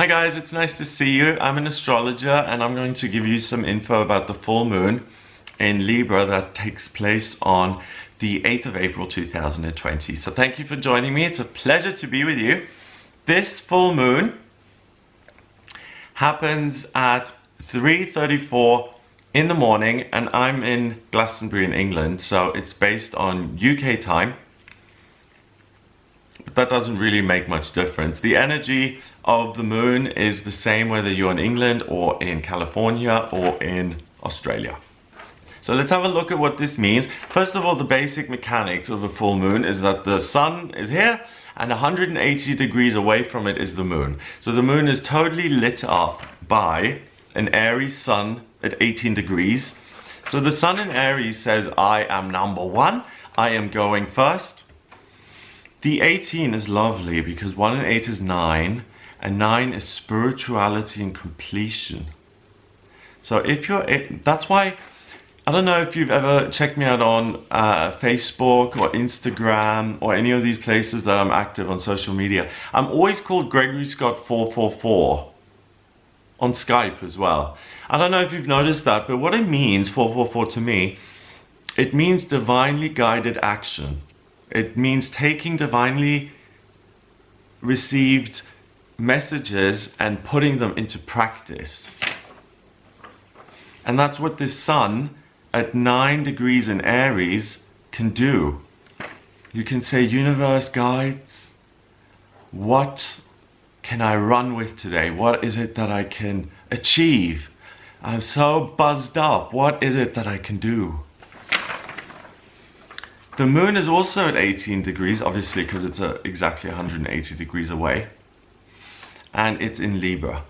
Hi guys, it's nice to see you. I'm an astrologer and I'm going to give you some info about the full moon in Libra that takes place on the 8th of April 2020. So thank you for joining me. It's a pleasure to be with you. This full moon happens at 3:34 in the morning and I'm in Glastonbury in England, so it's based on UK time. But that doesn't really make much difference. The energy of the moon is the same whether you're in England or in California or in Australia. So let's have a look at what this means. First of all, the basic mechanics of a full moon is that the sun is here and 180 degrees away from it is the moon. So the moon is totally lit up by an Aries sun at 18 degrees. So the sun in Aries says, I am number one, I am going first. The 18 is lovely because 1 and 8 is 9, and 9 is spirituality and completion. So if you're, that's why, I don't know if you've ever checked me out on Facebook or Instagram or any of these places that I'm active on social media. I'm always called Gregory Scott 444 on Skype as well. I don't know if you've noticed that, but what it means, 444 to me, it means divinely guided action. It means taking divinely received messages and putting them into practice. And that's what this sun at 9 degrees in Aries can do. You can say, universe guides, what can I run with today? What is it that I can achieve? I'm so buzzed up. What is it that I can do? The moon is also at 18 degrees, obviously, because it's exactly 180 degrees away. And it's in Libra.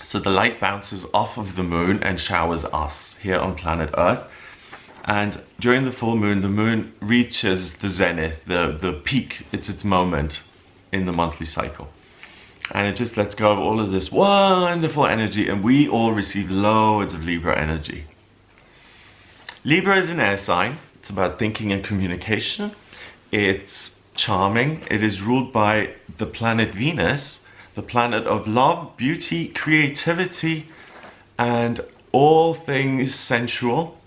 So the light bounces off of the moon and showers us here on planet Earth. And during the full moon, the moon reaches the zenith, the peak. It's its moment in the monthly cycle. And it just lets go of all of this wonderful energy, and we all receive loads of Libra energy. Libra is an air sign. It's about thinking and communication. It's charming. It is ruled by the planet Venus, the planet of love, beauty, creativity, and all things sensual.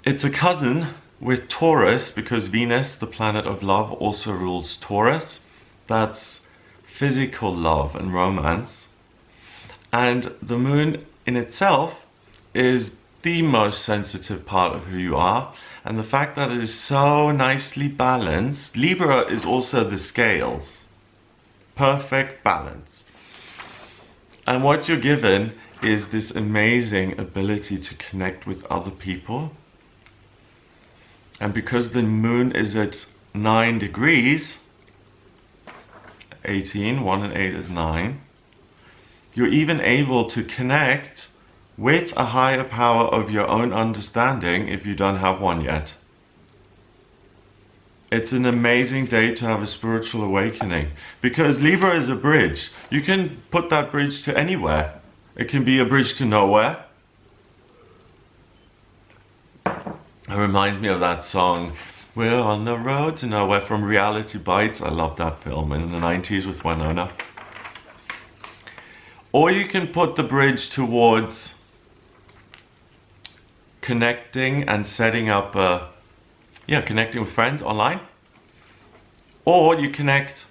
It's a cousin with Taurus because Venus, the planet of love, also rules Taurus. That's physical love and romance. And the moon in itself is the most sensitive part of who you are, and the fact that it is so nicely balanced. Libra is also the scales, perfect balance, and what you're given is this amazing ability to connect with other people. And because the moon is at 9 degrees, 18, 1 and 8 is 9, you're even able to connect with a higher power of your own understanding if you don't have one yet. It's an amazing day to have a spiritual awakening because Libra is a bridge. You can put that bridge to anywhere. It can be a bridge to nowhere. It reminds me of that song, We're on the Road to Nowhere, from Reality Bites. I love that film in the 90s with Winona. Or you can put the bridge towards connecting and setting up connecting with friends online, or you connect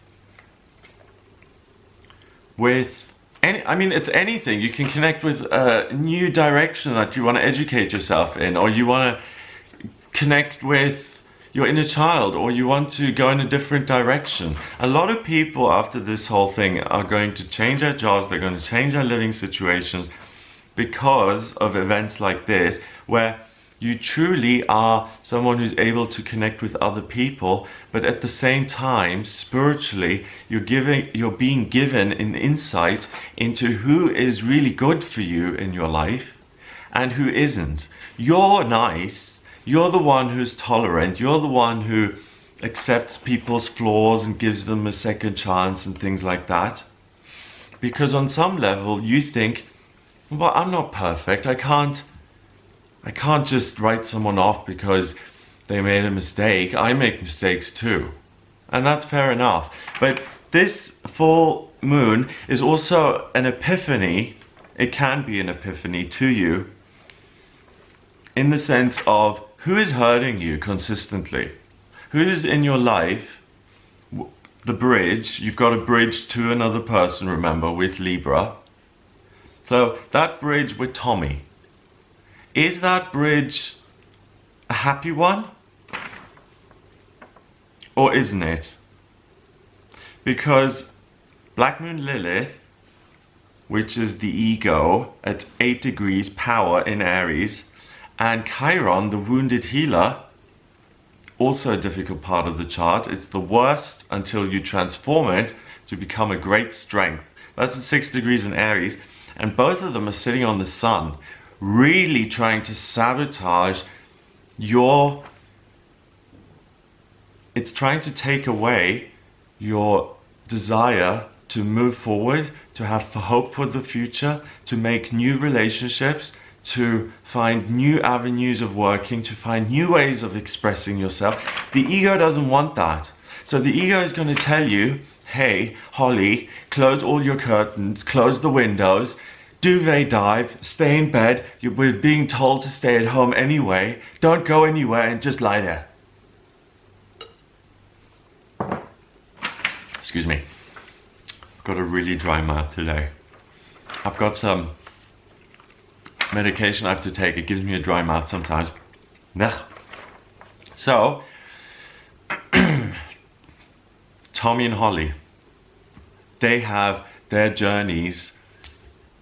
with it's anything. You can connect with a new direction that you want to educate yourself in, or you want to connect with your inner child, or you want to go in a different direction. A lot of people after this whole thing are going to change their jobs, they're going to change their living situations because of events like this, where you truly are someone who's able to connect with other people, but at the same time, spiritually, you're being given an insight into who is really good for you in your life and who isn't. You're nice, you're the one who's tolerant, you're the one who accepts people's flaws and gives them a second chance and things like that. Because on some level, you think, well, I'm not perfect. I can't just write someone off because they made a mistake. I make mistakes too. And that's fair enough. But this full moon is also an epiphany. It can be an epiphany to you in the sense of who is hurting you consistently? Who's in your life? The bridge, you've got a bridge to another person, remember, with Libra. So that bridge with Tommy, is that bridge a happy one? Or isn't it? Because Black Moon Lilith, which is the ego at 8 degrees power in Aries, and Chiron, the wounded healer, also a difficult part of the chart. It's the worst until you transform it to become a great strength. That's at 6 degrees in Aries. And both of them are sitting on the sun, really trying to sabotage your... It's trying to take away your desire to move forward, to have hope for the future, to make new relationships, to find new avenues of working, to find new ways of expressing yourself. The ego doesn't want that. So the ego is going to tell you, hey, Holly, close all your curtains, close the windows, duvet dive, stay in bed. We're being told to stay at home anyway. Don't go anywhere and just lie there. Excuse me. I've got a really dry mouth today. I've got some medication I have to take. It gives me a dry mouth sometimes. So, Tommy and Holly, they have their journeys.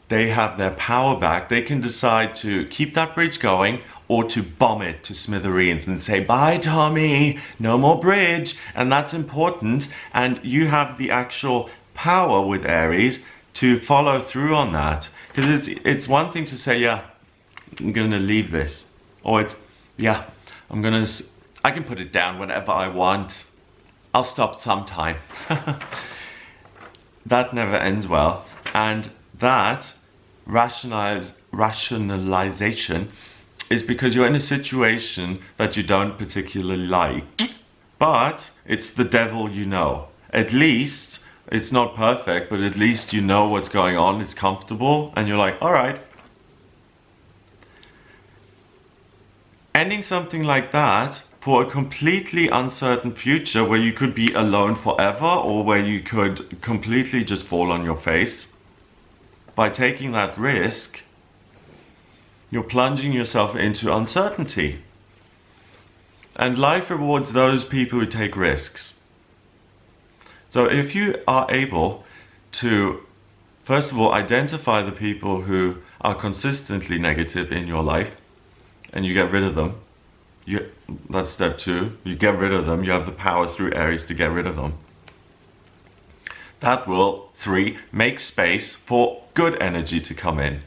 They have their power back. They can decide to keep that bridge going or to bomb it to smithereens and say, bye Tommy, no more bridge. And that's important. And you have the actual power with Aries to follow through on that. Because it's one thing to say, yeah, I'm going to leave this. Or it's, yeah, I can put it down whenever I want. I'll stop sometime. That never ends well. And that rationalization is because you're in a situation that you don't particularly like. But it's the devil you know. At least it's not perfect, but at least you know what's going on. It's comfortable. And you're like, all right. Ending something like that for a completely uncertain future where you could be alone forever or where you could completely just fall on your face. By taking that risk, you're plunging yourself into uncertainty. And life rewards those people who take risks. So if you are able to, first of all, identify the people who are consistently negative in your life, and you get rid of them, that's step 2. You get rid of them. You have the power through Aries to get rid of them. That will, 3, make space for good energy to come in.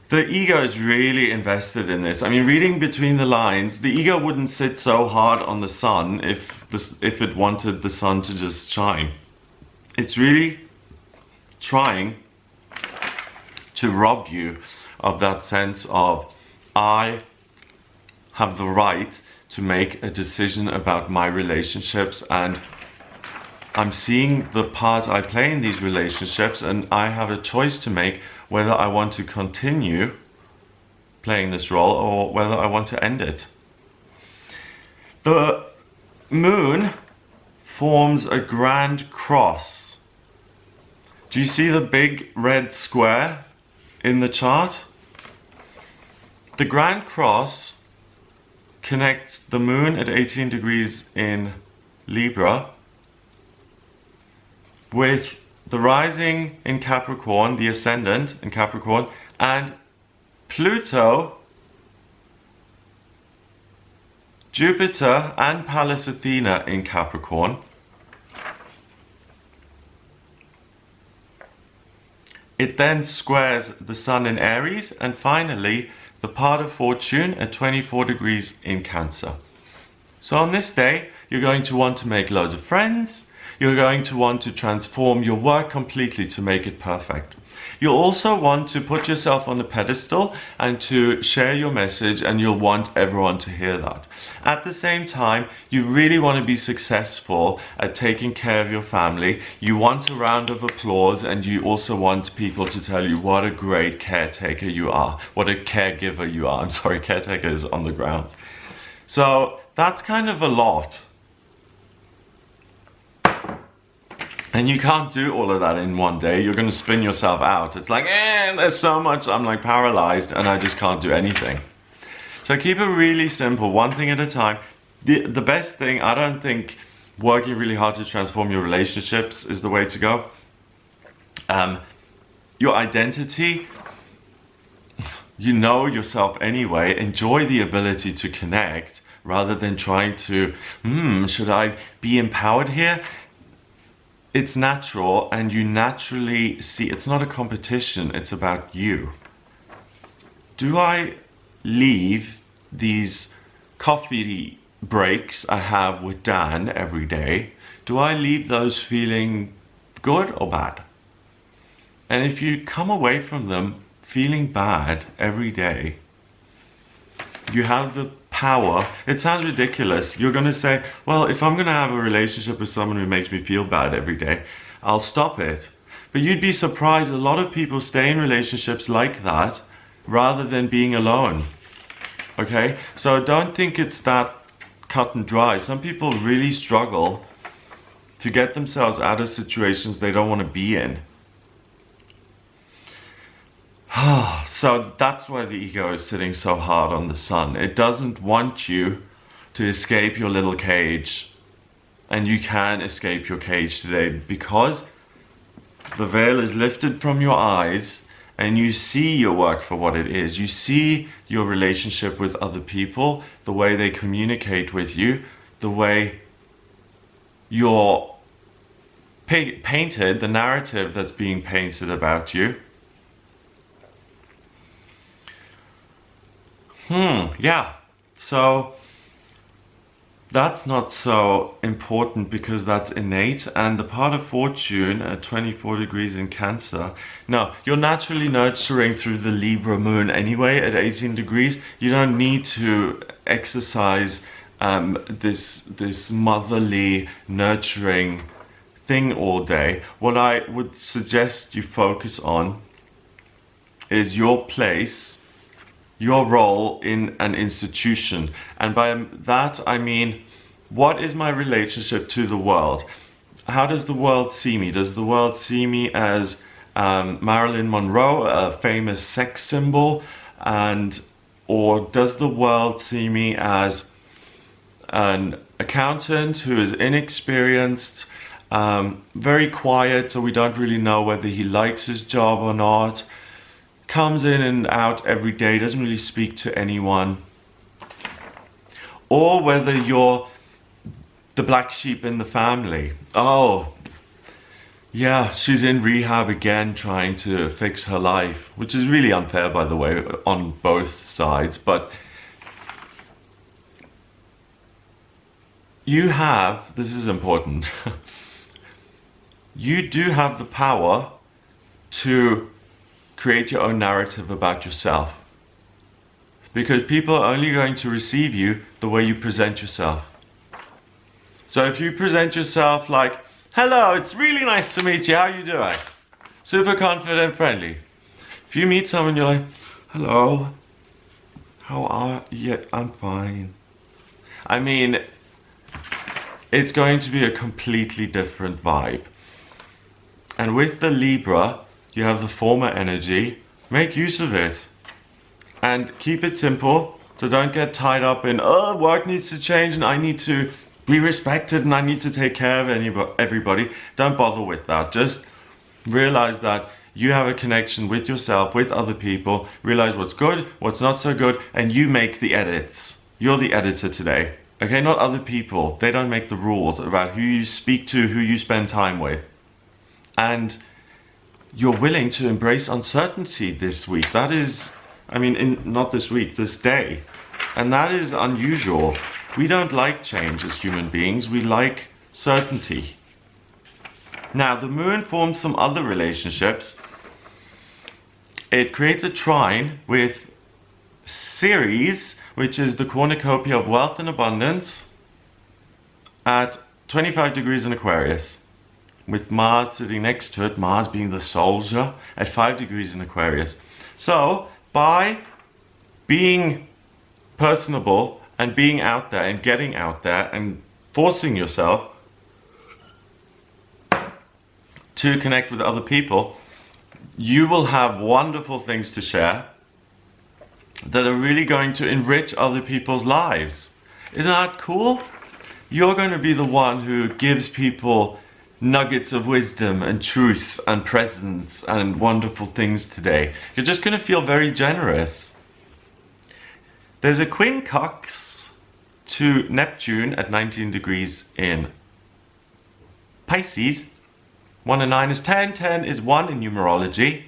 The ego is really invested in this. I mean, reading between the lines, the ego wouldn't sit so hard on the sun if it wanted the sun to just shine. It's really trying to rob you of that sense of, I have the right to make a decision about my relationships, and I'm seeing the part I play in these relationships, and I have a choice to make whether I want to continue playing this role or whether I want to end it. The moon forms a grand cross. Do you see the big red square in the chart? The grand cross connects the moon at 18 degrees in Libra with the rising in Capricorn, the ascendant in Capricorn, and Pluto, Jupiter, and Pallas Athena in Capricorn. It then squares the Sun in Aries, and finally the part of fortune at 24 degrees in Cancer. So on this day, you're going to want to make loads of friends. You're going to want to transform your work completely to make it perfect. You also want to put yourself on a pedestal and to share your message, and you'll want everyone to hear that. At the same time, you really want to be successful at taking care of your family. You want a round of applause, and you also want people to tell you what a great caretaker you are, what a caregiver you are. I'm sorry, caretaker is on the ground. So that's kind of a lot. And you can't do all of that in one day. You're going to spin yourself out. It's like, there's so much. I'm like paralyzed and I just can't do anything. So keep it really simple, one thing at a time. The best thing, I don't think working really hard to transform your relationships is the way to go. Your identity, you know yourself anyway. Enjoy the ability to connect rather than trying to, should I be empowered here? It's natural, and you naturally see it's not a competition, it's about you. Do I leave these coffee breaks I have with Dan every day, do I leave those feeling good or bad? And if you come away from them feeling bad every day, you have the power. It sounds ridiculous. You're going to say, well, if I'm going to have a relationship with someone who makes me feel bad every day, I'll stop it. But you'd be surprised, a lot of people stay in relationships like that rather than being alone. Okay? So don't think it's that cut and dry. Some people really struggle to get themselves out of situations they don't want to be in. So that's why the ego is sitting so hard on the sun. It doesn't want you to escape your little cage. And you can escape your cage today because the veil is lifted from your eyes and you see your work for what it is. You see your relationship with other people, the way they communicate with you, the way you're painted, the narrative that's being painted about you. Yeah, so that's not so important because that's innate, and the part of fortune at 24 degrees in Cancer. No, you're naturally nurturing through the Libra moon anyway at 18 degrees. You don't need to exercise this motherly nurturing thing all day. What I would suggest you focus on is your place, your role in an institution. And by that I mean, what is my relationship to the world? How does the world see me? Does the world see me as Marilyn Monroe, a famous sex symbol? Or does the world see me as an accountant who is inexperienced, very quiet, so we don't really know whether he likes his job or not, comes in and out every day, doesn't really speak to anyone? Or whether you're the black sheep in the family. Oh, yeah, she's in rehab again trying to fix her life, which is really unfair, by the way, on both sides. But you have, this is important, you do have the power to create your own narrative about yourself, because people are only going to receive you the way you present yourself. So if you present yourself like, hello, it's really nice to meet you, how you doing? Super confident, friendly. If you meet someone, you're like, hello, how are you? Yeah, I'm fine. I mean, it's going to be a completely different vibe. And with the Libra, you have the former energy. Make use of it and keep it simple. So don't get tied up in, oh, work needs to change and I need to be respected and I need to take care of everybody. Don't bother with that. Just realize that you have a connection with yourself, with other people. Realize what's good, what's not so good, and you make the edits. You're the editor today. Okay, not other people. They don't make the rules about who you speak to, who you spend time with. And you're willing to embrace uncertainty this week. That is, I mean, not this week, this day. And that is unusual. We don't like change as human beings. We like certainty. Now, the moon forms some other relationships. it creates a trine with Ceres, which is the cornucopia of wealth and abundance, at 25 degrees in Aquarius, with Mars sitting next to it, Mars being the soldier, at 5 degrees in Aquarius. So, by being personable and being out there and getting out there and forcing yourself to connect with other people, you will have wonderful things to share that are really going to enrich other people's lives. Isn't that cool? You're going to be the one who gives people nuggets of wisdom and truth and presence and wonderful things today. You're just going to feel very generous. There's a quincunx to Neptune at 19 degrees in Pisces. 1 and 9 is 10, 10 is 1 in numerology.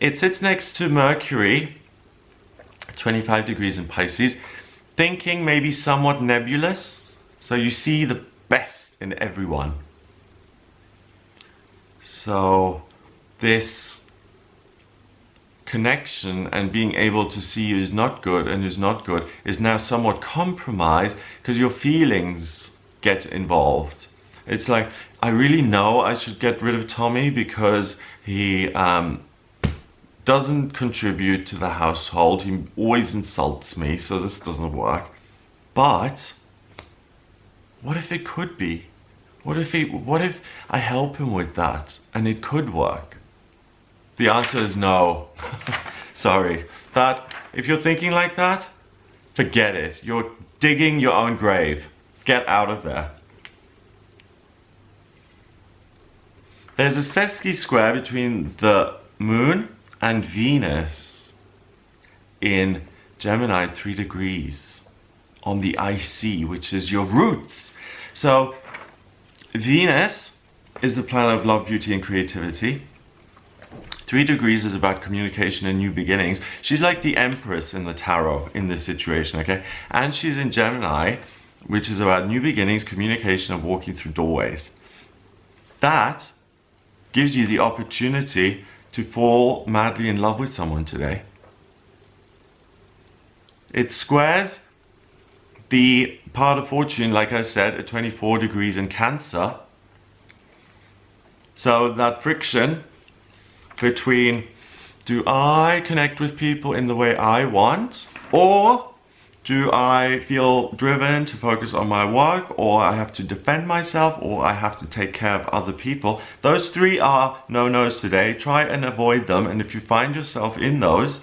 It sits next to Mercury, 25 degrees in Pisces, thinking maybe somewhat nebulous. So you see the best in everyone. So this connection and being able to see who's not good and who's not good is now somewhat compromised because your feelings get involved. It's like, I really know I should get rid of Tommy because he doesn't contribute to the household. He always insults me, so this doesn't work. But what if it could be? What if I help him with that and it could work? The answer is no. Sorry. If you're thinking like that, forget it. You're digging your own grave. Get out of there. There's a sesqui square between the Moon and Venus in Gemini 3 degrees on the IC, which is your roots. So Venus is the planet of love, beauty, and creativity. 3 degrees is about communication and new beginnings. She's like the Empress in the tarot in this situation, okay? And she's in Gemini, which is about new beginnings, communication, and walking through doorways. That gives you the opportunity to fall madly in love with someone today. It squares the part of fortune, like I said, at 24 degrees in Cancer. So that friction between, do I connect with people in the way I want, or do I feel driven to focus on my work, or I have to defend myself, or I have to take care of other people? Those three are no-nos today. Try and avoid them, and if you find yourself in those,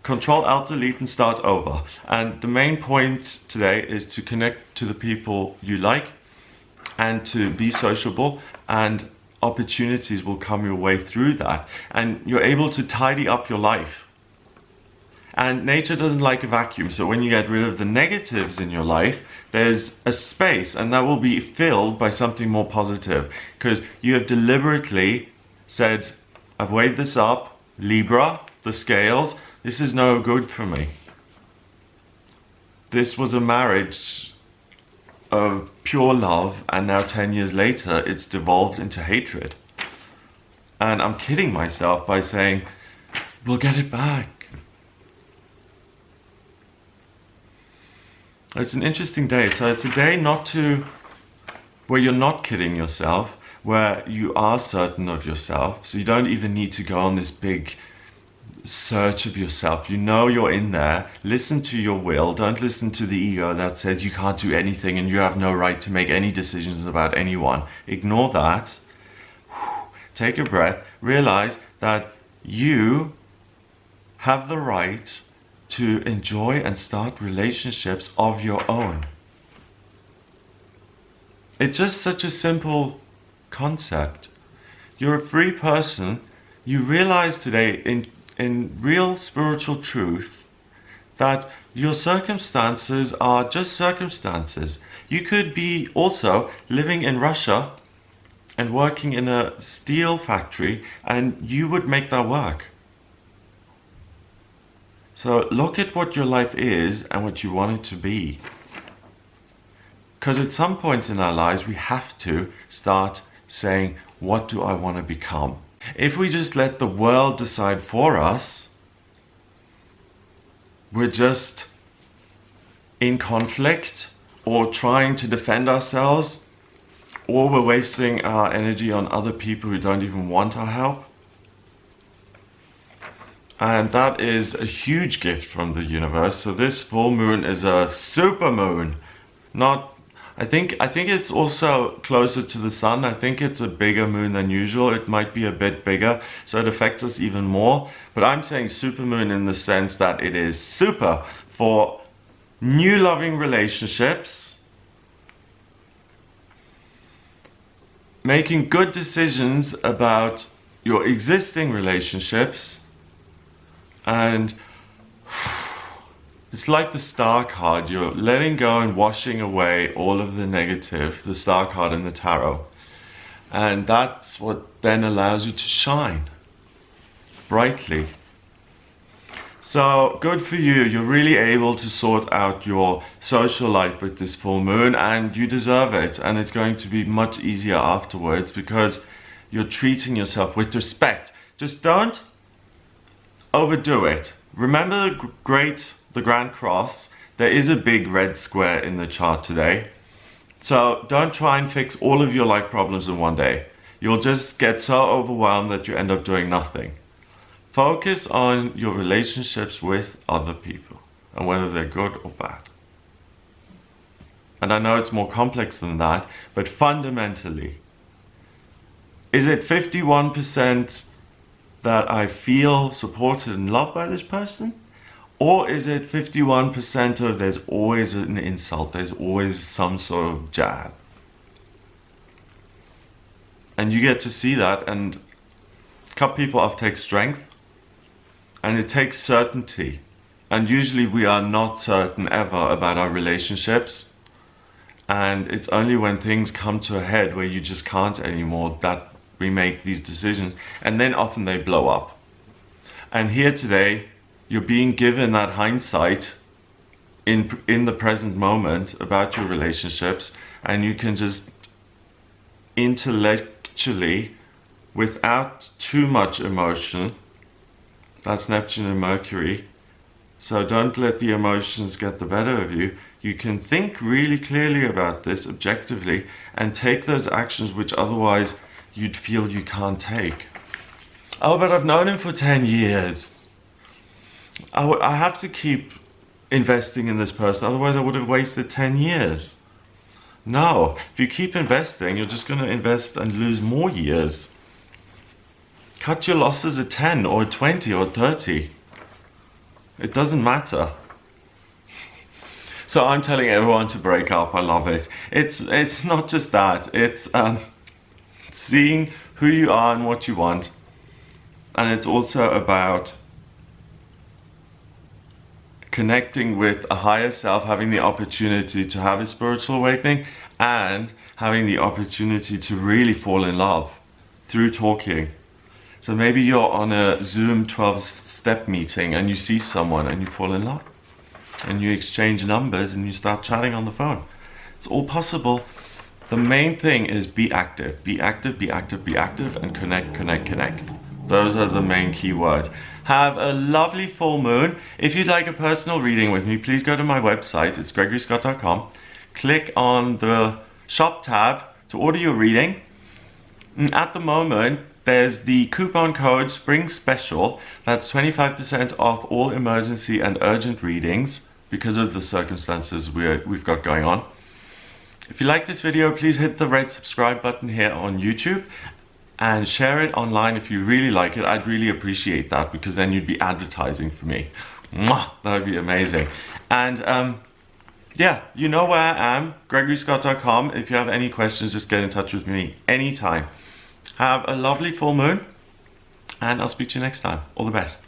Control-Alt-Delete and start over. And the main point today is to connect to the people you like and to be sociable, and opportunities will come your way through that. And you're able to tidy up your life. And nature doesn't like a vacuum, so when you get rid of the negatives in your life, there's a space, and that will be filled by something more positive. Because you have deliberately said, I've weighed this up, Libra, the scales, this is no good for me. This was a marriage of pure love, and now 10 years later, it's devolved into hatred. And I'm kidding myself by saying, we'll get it back. It's an interesting day. So it's a day where you're not kidding yourself, where you are certain of yourself. So you don't even need to go on this big search of yourself. You know you're in there. Listen to your will. Don't listen to the ego that says you can't do anything and you have no right to make any decisions about anyone. Ignore that. Take a breath. Realize that you have the right to enjoy and start relationships of your own. It's just such a simple concept. You're a free person. You realize today in real spiritual truth that your circumstances are just circumstances. You could be also living in Russia and working in a steel factory, and you would make that work. So look at what your life is and what you want it to be. Because at some point in our lives, we have to start saying, what do I want to become? If we just let the world decide for us, we're just in conflict or trying to defend ourselves, or we're wasting our energy on other people who don't even want our help. And that is a huge gift from the universe. So this full moon is a supermoon. I think it's also closer to the sun. I think it's a bigger moon than usual. It might be a bit bigger, so it affects us even more. But I'm saying supermoon in the sense that it is super for new loving relationships, making good decisions about your existing relationships, and it's like the Star card. You're letting go and washing away all of the negative, the Star card in the tarot. And that's what then allows you to shine brightly. So good for you. You're really able to sort out your social life with this full moon, and you deserve it. And it's going to be much easier afterwards because you're treating yourself with respect. Just don't overdo it. Remember the Grand Cross. There is a big red square in the chart today. So don't try and fix all of your life problems in one day. You'll just get so overwhelmed that you end up doing nothing. Focus on your relationships with other people and whether they're good or bad. And I know it's more complex than that, but fundamentally, is it 51% that I feel supported and loved by this person? Or is it 51% of there's always an insult, there's always some sort of jab? And you get to see that, and cut people off takes strength, and it takes certainty. And usually we are not certain ever about our relationships. And it's only when things come to a head where you just can't anymore that we make these decisions, and then often they blow up. And here today, you're being given that hindsight in the present moment about your relationships, and you can just intellectually, without too much emotion, that's Neptune and Mercury, so don't let the emotions get the better of you. You can think really clearly about this objectively and take those actions which otherwise you'd feel you can't take. Oh, but I've known him for 10 years. I have to keep investing in this person, otherwise I would have wasted 10 years. No, if you keep investing, you're just going to invest and lose more years. Cut your losses at 10 or 20 or 30. It doesn't matter. So I'm telling everyone to break up. I love it. It's not just that. It's seeing who you are and what you want. And it's also about connecting with a higher self, having the opportunity to have a spiritual awakening, and having the opportunity to really fall in love through talking. So maybe you're on a Zoom 12-step meeting and you see someone and you fall in love, and you exchange numbers and you start chatting on the phone. It's all possible. The main thing is be active, be active, be active, be active, and connect, connect, connect. Those are the main key words. Have a lovely full moon. If you'd like a personal reading with me, please go to my website. It's gregoryscott.com. Click on the shop tab to order your reading. And at the moment, there's the coupon code Spring Special. That's 25% off all emergency and urgent readings because of the circumstances we've got going on. If you like this video, please hit the red subscribe button here on YouTube and share it online if you really like it. I'd really appreciate that, because then you'd be advertising for me. Mwah! That would be amazing. And yeah, you know where I am, gregoryscott.com. If you have any questions, just get in touch with me anytime. Have a lovely full moon, and I'll speak to you next time. All the best.